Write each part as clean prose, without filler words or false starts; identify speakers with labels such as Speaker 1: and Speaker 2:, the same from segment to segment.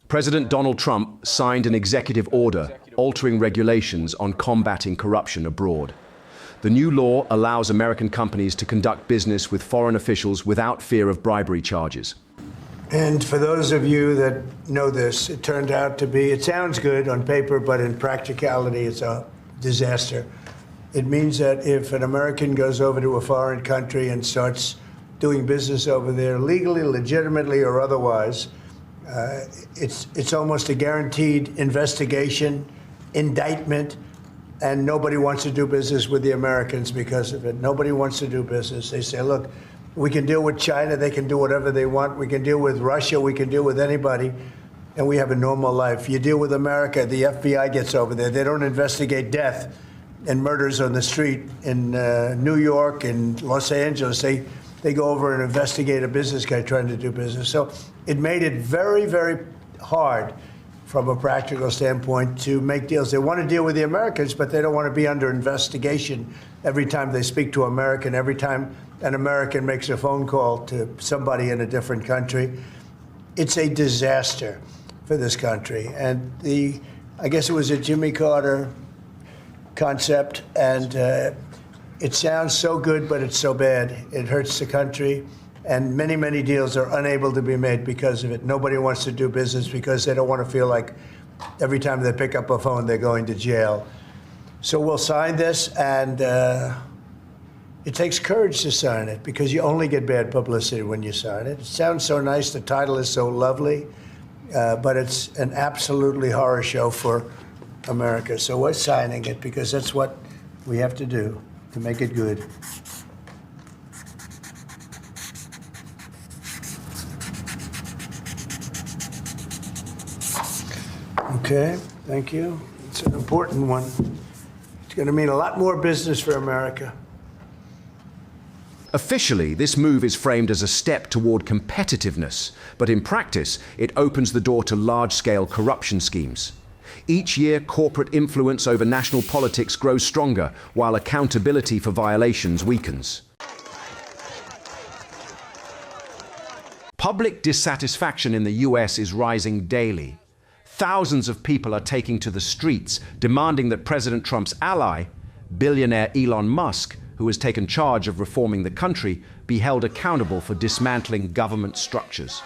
Speaker 1: President Donald Trump signed an executive order altering regulations on combating corruption abroad. The new law allows American companies to conduct business with foreign officials without fear of bribery charges.
Speaker 2: And for those of you that know this, it turned out to be, it sounds good on paper, but in practicality, it's a disaster. It means that if an American goes over to a foreign country and starts doing business over there legally, legitimately, or otherwise, it's almost a guaranteed investigation, indictment, and nobody wants to do business with the Americans because of it. Nobody wants to do business. They say, look, we can deal with China. They can do whatever they want. We can deal with Russia. We can deal with anybody. And we have a normal life. You deal with America, the FBI gets over there. They don't investigate death and murders on the street in New York and Los Angeles. They go over and investigate a business guy trying to do business. So it made it very, very hard from a practical standpoint to make deals. They want to deal with the Americans, but they don't want to be under investigation every time they speak to an American, every time an American makes a phone call to somebody in a different country. It's a disaster for this country. And I guess it was a Jimmy Carter concept, and it sounds so good, but it's so bad. It hurts the country. And many, many deals are unable to be made because of it. Nobody wants to do business because they don't want to feel like every time they pick up a phone, they're going to jail. So we'll sign this, and it takes courage to sign it because you only get bad publicity when you sign it. It sounds so nice. The title is so lovely, but it's an absolutely horror show for America. So we're signing it because that's what we have to do to make it good. Okay, thank you. It's an important one. It's going to mean a lot more business for America.
Speaker 1: Officially, this move is framed as a step toward competitiveness, but in practice, it opens the door to large-scale corruption schemes. Each year, corporate influence over national politics grows stronger, while accountability for violations weakens. Public dissatisfaction in the US is rising daily. Thousands of people are taking to the streets, demanding that President Trump's ally, billionaire Elon Musk, who has taken charge of reforming the country, be held accountable for dismantling government structures.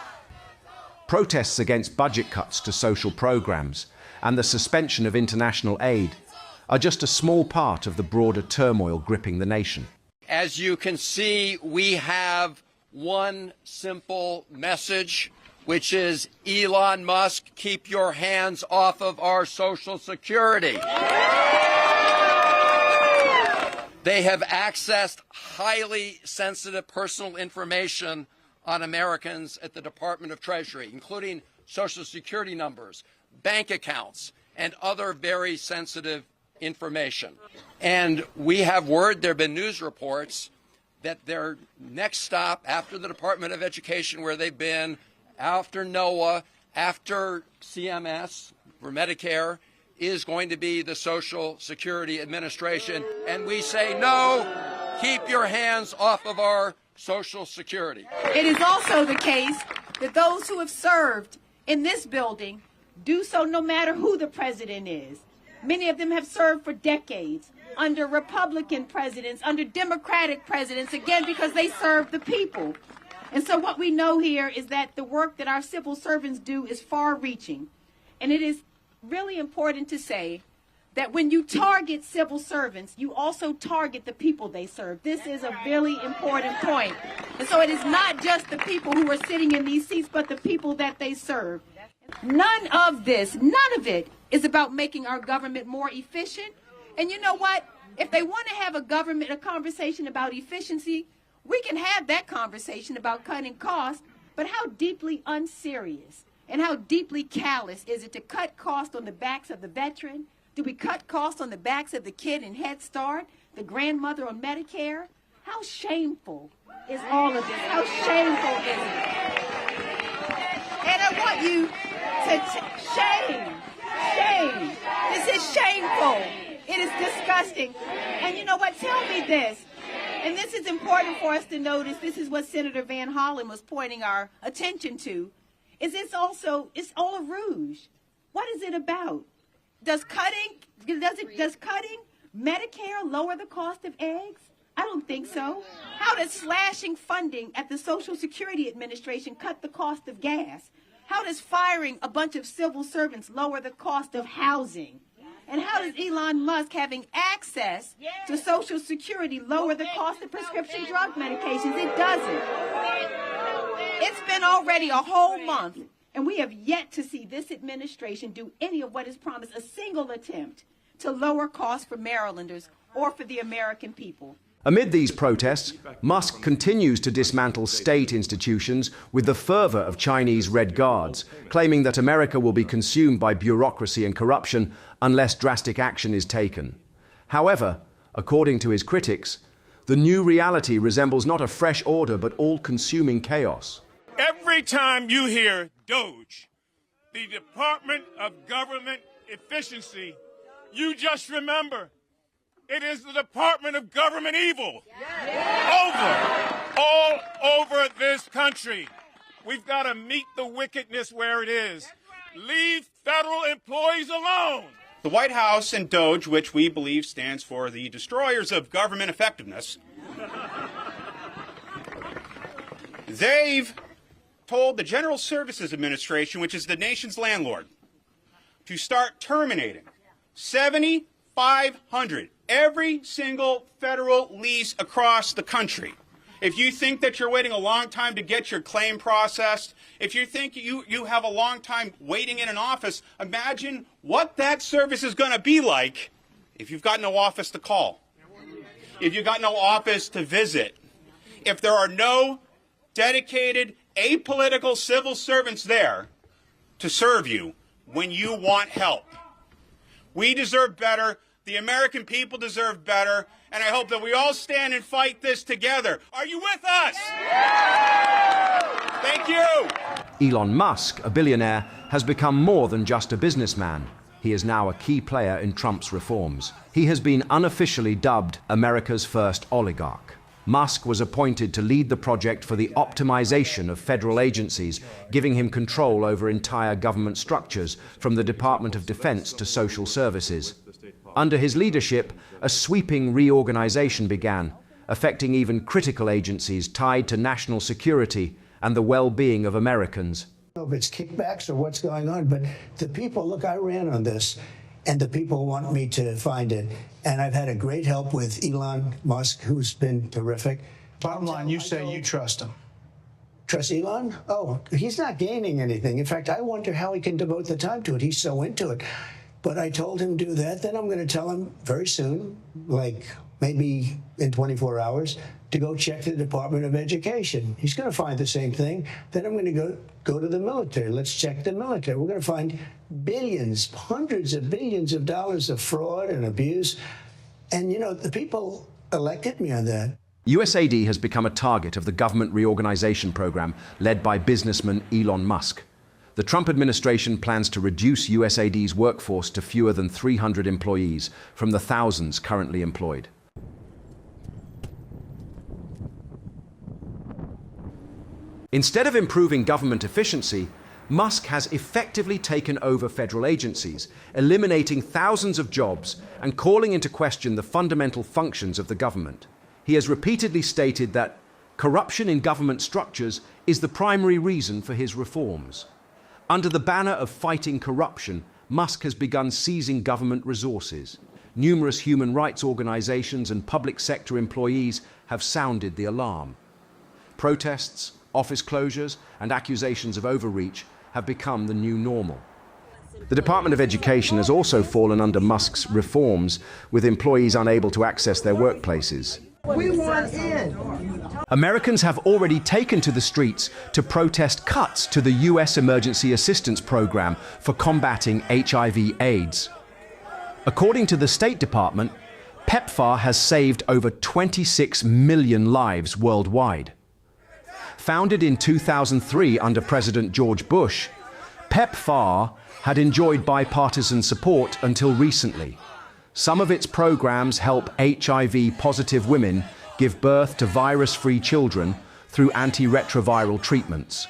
Speaker 1: Protests against budget cuts to social programs and the suspension of international aid are just a small part of the broader turmoil gripping the nation.
Speaker 3: As you can see, we have one simple message, which is, Elon Musk, keep your hands off of our Social Security. They have accessed highly sensitive personal information on Americans at the Department of Treasury, including Social Security numbers, bank accounts, and other very sensitive information. And we have word, there have been news reports, that their next stop after the Department of Education, where they've been, after NOAA, after CMS for Medicare, is going to be the Social Security Administration. And we say, no, keep your hands off of our Social Security.
Speaker 4: It is also the case that those who have served in this building do so no matter who the president is. Many of them have served for decades under Republican presidents, under Democratic presidents, again, because they serve the people. And so what we know here is that the work that our civil servants do is far-reaching. And it is really important to say that when you target civil servants, you also target the people they serve. This is a really important point. And so it is not just the people who are sitting in these seats, but the people that they serve. None of it is about making our government more efficient. And you know what? If they want to have a conversation about efficiency, we can have that conversation about cutting costs, but how deeply unserious and how deeply callous is it to cut costs on the backs of the veteran? Do we cut costs on the backs of the kid in Head Start, the grandmother on Medicare? How shameful is all of this? How shameful is it? And I want you to shame. This is shameful. It is disgusting. And you know what? Tell me this. And this is important for us to notice. This is what Senator Van Hollen was pointing our attention to. it's all a rouge. What is it about? Does cutting Medicare lower the cost of eggs? I don't think so. How does slashing funding at the Social Security Administration cut the cost of gas? How does firing a bunch of civil servants lower the cost of housing? And how does Elon Musk having access to Social Security lower the cost of prescription drug medications? It doesn't. It's been already a whole month, and we have yet to see this administration do any of what is promised, a single attempt to lower costs for Marylanders or for the American people.
Speaker 1: Amid these protests, Musk continues to dismantle state institutions with the fervor of Chinese Red Guards, claiming that America will be consumed by bureaucracy and corruption unless drastic action is taken. However, according to his critics, the new reality resembles not a fresh order but all-consuming chaos.
Speaker 5: Every time you hear DOGE, the Department of Government Efficiency, you just remember it is the Department of Government Evil. All over this country. We've got to meet the wickedness where it is. Leave federal employees alone.
Speaker 6: The White House and DOGE, which we believe stands for the Destroyers of Government Effectiveness, they've told the General Services Administration, which is the nation's landlord, to start terminating 7,500 every single federal lease across the country. If you think that you're waiting a long time to get your claim processed, if you think you have a long time waiting in an office, imagine what that service is going to be like if you've got no office to call, if you've got no office to visit, if there are no dedicated, apolitical civil servants there to serve you when you want help. We deserve better. The American people deserve better, and I hope that we all stand and fight this together. Are you with us? Thank you.
Speaker 1: Elon Musk, a billionaire, has become more than just a businessman. He is now a key player in Trump's reforms. He has been unofficially dubbed America's first oligarch. Musk was appointed to lead the project for the optimization of federal agencies, giving him control over entire government structures, from the Department of Defense to social services. Under his leadership, a sweeping reorganization began, affecting even critical agencies tied to national security and the well-being of Americans.
Speaker 2: I don't know if it's kickbacks or what's going on, but the people, look, I ran on this, and the people want me to find it. And I've had a great help with Elon Musk, who's been terrific.
Speaker 7: Bottom line, you say you trust him.
Speaker 2: Trust Elon? Oh, he's not gaining anything. In fact, I wonder how he can devote the time to it. He's so into it. But I told him to do that. Then I'm going to tell him very soon, like maybe in 24 hours, to go check the Department of Education. He's going to find the same thing. Then I'm going to go to the military. Let's check the military. We're going to find billions, hundreds of billions of dollars of fraud and abuse. And, you know, the people elected me on that.
Speaker 1: USAID has become a target of the government reorganization program led by businessman Elon Musk. The Trump administration plans to reduce USAID's workforce to fewer than 300 employees from the thousands currently employed. Instead of improving government efficiency, Musk has effectively taken over federal agencies, eliminating thousands of jobs and calling into question the fundamental functions of the government. He has repeatedly stated that corruption in government structures is the primary reason for his reforms. Under the banner of fighting corruption, Musk has begun seizing government resources. Numerous human rights organizations and public sector employees have sounded the alarm. Protests, office closures, and accusations of overreach have become the new normal. The Department of Education has also fallen under Musk's reforms, with employees unable to access their workplaces.
Speaker 8: We want in.
Speaker 1: Americans have already taken to the streets to protest cuts to the U.S. Emergency Assistance Program for combating HIV/AIDS. According to the State Department, PEPFAR has saved over 26 million lives worldwide. Founded in 2003 under President George Bush, PEPFAR had enjoyed bipartisan support until recently. Some of its programs help HIV-positive women give birth to virus-free children through antiretroviral treatments.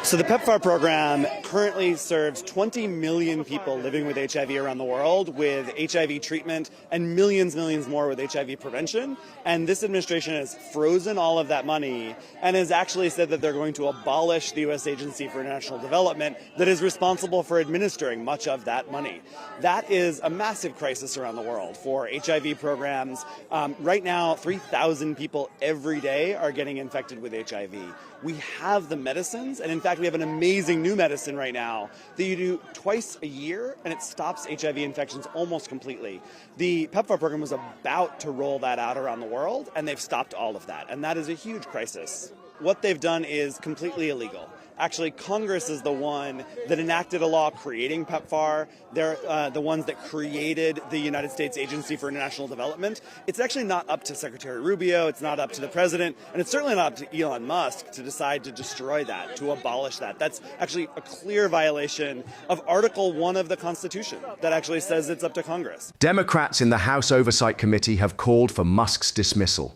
Speaker 8: So the PEPFAR program currently serves 20 million people living with HIV around the world with HIV treatment and millions more with HIV prevention. And this administration has frozen all of that money and has actually said that they're going to abolish the U.S. Agency for International Development that is responsible for administering much of that money. That is a massive crisis around the world for HIV programs. Right now, 3,000 people every day are getting infected with HIV. We have the medicines, and in fact, we have an amazing new medicine right now that you do twice a year, and it stops HIV infections almost completely. The PEPFAR program was about to roll that out around the world, and they've stopped all of that, and that is a huge crisis. What they've done is completely illegal. Actually, Congress is the one that enacted a law creating PEPFAR. They're the ones that created the United States Agency for International Development. It's actually not up to Secretary Rubio, it's not up to the president, and it's certainly not up to Elon Musk to decide to destroy that, to abolish that. That's actually a clear violation of Article 1 of the Constitution that actually says it's up to Congress.
Speaker 1: Democrats in the House Oversight Committee have called for Musk's dismissal.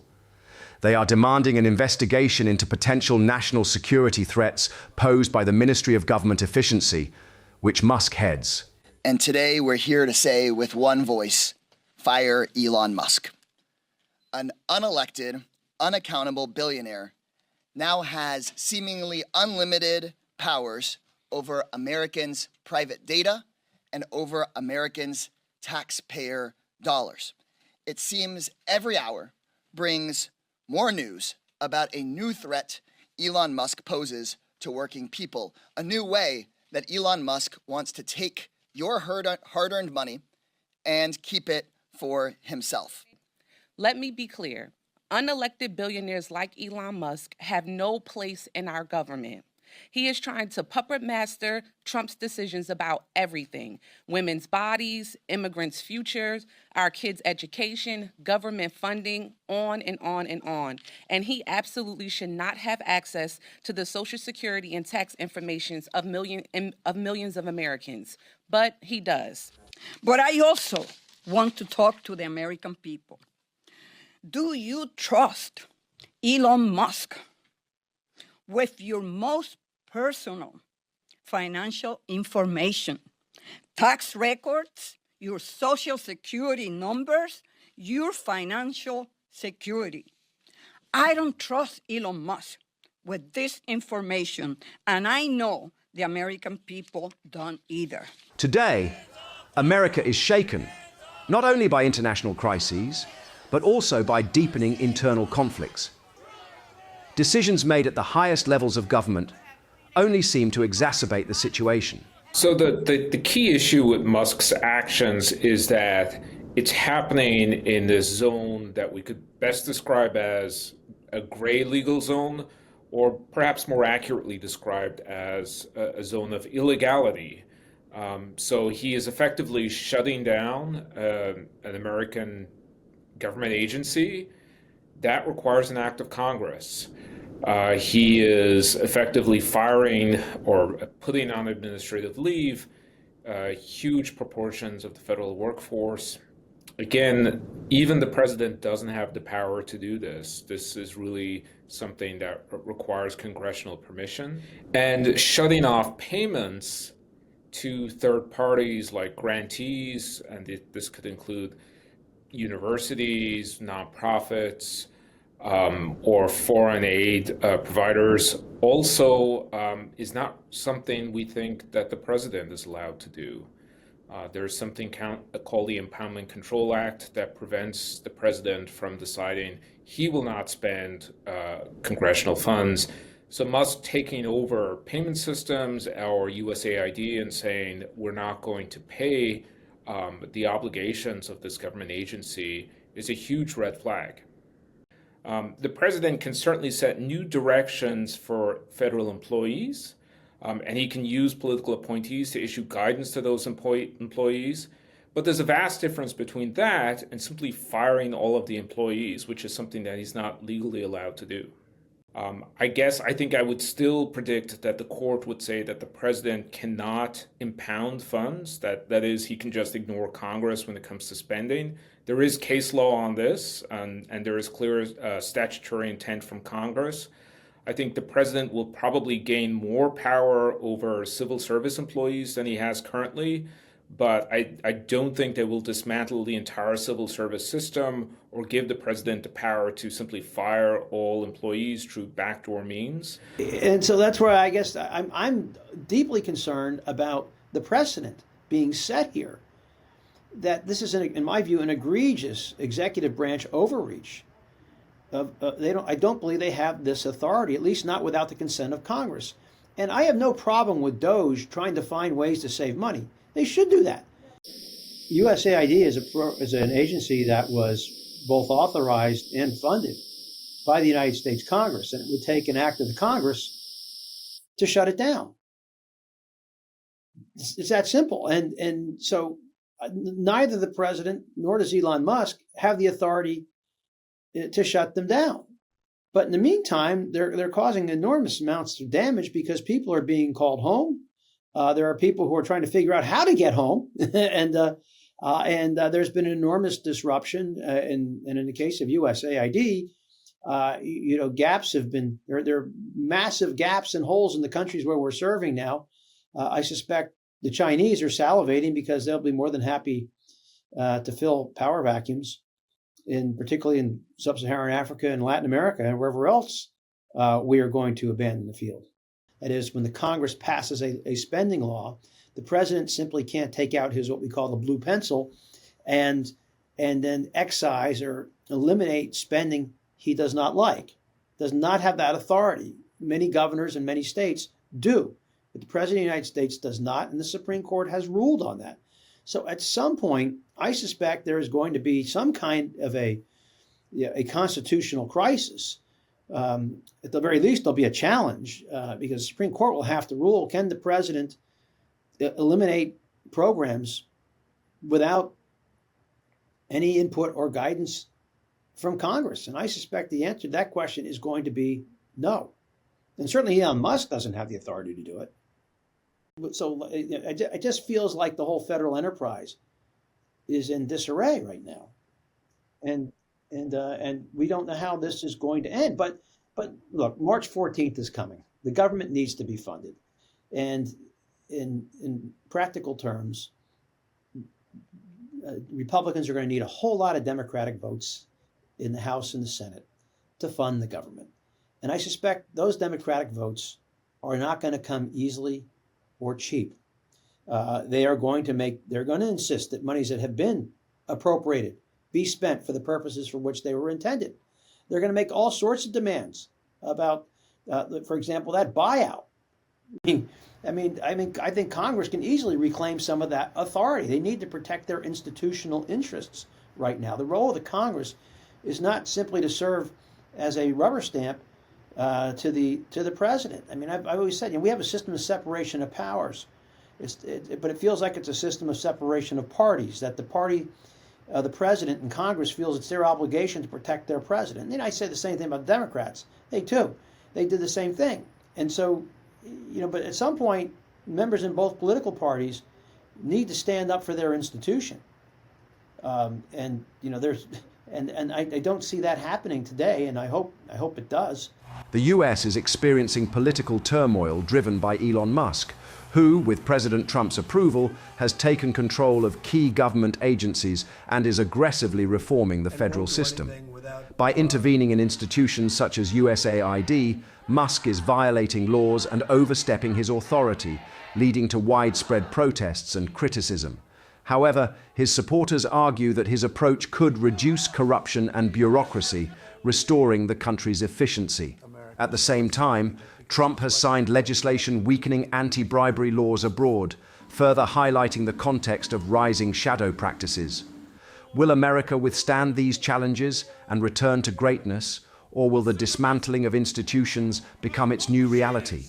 Speaker 1: They are demanding an investigation into potential national security threats posed by the Ministry of Government Efficiency, which Musk heads.
Speaker 9: And today we're here to say with one voice, fire Elon Musk. An unelected, unaccountable billionaire now has seemingly unlimited powers over Americans' private data and over Americans' taxpayer dollars. It seems every hour brings more news about a new threat Elon Musk poses to working people, a new way that Elon Musk wants to take your hard-earned money and keep it for himself.
Speaker 10: Let me be clear. Unelected billionaires like Elon Musk have no place in our government. He is trying to puppet master Trump's decisions about everything: women's bodies, immigrants' futures, our kids' education, government funding, on and on and on. And he absolutely should not have access to the Social Security and tax information of millions of Americans. But he does.
Speaker 11: But I also want to talk to the American people. Do you trust Elon Musk with your most personal financial information, tax records, your Social Security numbers, your financial security? I don't trust Elon Musk with this information, and I know the American people don't either.
Speaker 1: Today, America is shaken, not only by international crises, but also by deepening internal conflicts. Decisions made at the highest levels of government only seem to exacerbate the situation.
Speaker 12: So the key issue with Musk's actions is that it's happening in this zone that we could best describe as a gray legal zone, or perhaps more accurately described as a zone of illegality. So he is effectively shutting down an American government agency. That requires an act of Congress. He is effectively firing or putting on administrative leave huge proportions of the federal workforce. Again, even the president doesn't have the power to do this. This is really something that requires congressional permission. And shutting off payments to third parties like grantees, and this could include universities, nonprofits, or foreign aid providers, also is not something we think that the president is allowed to do. There's something called the Impoundment Control Act that prevents the president from deciding he will not spend congressional funds. So Musk taking over payment systems or USAID and saying we're not going to pay the obligations of this government agency is a huge red flag. The president can certainly set new directions for federal employees, and he can use political appointees to issue guidance to those employees. But there's a vast difference between that and simply firing all of the employees, which is something that he's not legally allowed to do. I think I would still predict that the court would say that the president cannot impound funds, that is, he can just ignore Congress when it comes to spending. There is case law on this, and there is clear statutory intent from Congress. I think the president will probably gain more power over civil service employees than he has currently, but I don't think they will dismantle the entire civil service system or give the president the power to simply fire all employees through backdoor means.
Speaker 13: And so that's where I guess I'm deeply concerned about the precedent being set here, that this is, in my view, an egregious executive branch overreach. I don't believe they have this authority, at least not without the consent of Congress. And I have no problem with DOJ trying to find ways to save money. They should do that. USAID is an agency that was both authorized and funded by the United States Congress, and it would take an act of the Congress to shut it down. It's that simple. And so neither the president nor does Elon Musk have the authority to shut them down. But in the meantime, they're causing enormous amounts of damage because people are being called home. There are people who are trying to figure out how to get home, and there's been an enormous disruption. And in the case of USAID, gaps have been there are massive gaps and holes in the countries where we're serving now. I suspect the Chinese are salivating because they'll be more than happy to fill power vacuums, particularly in sub-Saharan Africa and Latin America and wherever else we are going to abandon the field. That is, when the Congress passes a spending law, the president simply can't take out his what we call the blue pencil and then excise or eliminate spending he does not like. Does not have that authority. Many governors in many states do, but the president of the United States does not, and the Supreme Court has ruled on that. So at some point, I suspect there is going to be some kind of a constitutional crisis. At the very least, there'll be a challenge because the Supreme Court will have to rule, can the president eliminate programs without any input or guidance from Congress? And I suspect the answer to that question is going to be no. And certainly Elon Musk doesn't have the authority to do it. So it just feels like the whole federal enterprise is in disarray right now. And we don't know how this is going to end. But look, March 14th is coming. The government needs to be funded. And in practical terms, Republicans are going to need a whole lot of Democratic votes in the House and the Senate to fund the government. And I suspect those Democratic votes are not going to come easily or cheap. They're going to insist that monies that have been appropriated be spent for the purposes for which they were intended. They're going to make all sorts of demands about, for example, that buyout. I think Congress can easily reclaim some of that authority. They need to protect their institutional interests right now. The role of the Congress is not simply to serve as a rubber stamp to the president. I mean, I've always said, we have a system of separation of powers, but it feels like it's a system of separation of parties. That the party, the president and Congress feels it's their obligation to protect their president. And I say the same thing about Democrats. They too, they did the same thing. And so, but at some point, members in both political parties need to stand up for their institution. I don't see that happening today, and I hope it does.
Speaker 1: The US is experiencing political turmoil driven by Elon Musk, who, with President Trump's approval, has taken control of key government agencies and is aggressively reforming the federal system. By intervening in institutions such as USAID, Musk is violating laws and overstepping his authority, leading to widespread protests and criticism. However, his supporters argue that his approach could reduce corruption and bureaucracy, restoring the country's efficiency. At the same time, Trump has signed legislation weakening anti-bribery laws abroad, further highlighting the context of rising shadow practices. Will America withstand these challenges and return to greatness, or will the dismantling of institutions become its new reality?